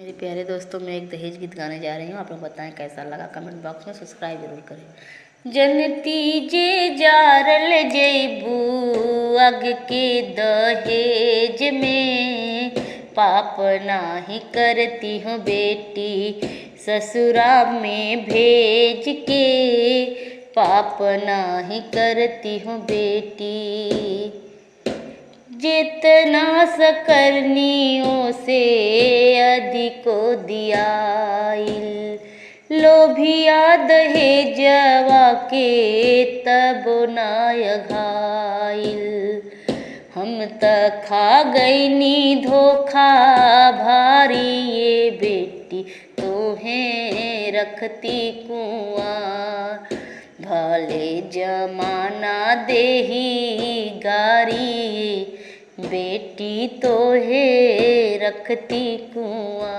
मेरे प्यारे दोस्तों, मैं एक दहेज गीत गाने जा रही हूँ। आप लोग बताएं कैसा लगा। कमेंट बॉक्स में सब्सक्राइब जरूर करें। जनती जे जारल जैबू अग के दहेज में, पाप नाही करती हूँ बेटी ससुरा में भेज के, पाप नाही करती हूँ बेटी। जितना सकरनियों से अधिको दियाइल, लोभिया दहेजवा के तब नाय घाइल। हम त खा गईनी धोखा भारी ये बेटी, तोहें रखती कुआं। भले जमाना देही गारी, बेटी तोहे रखती कुआं।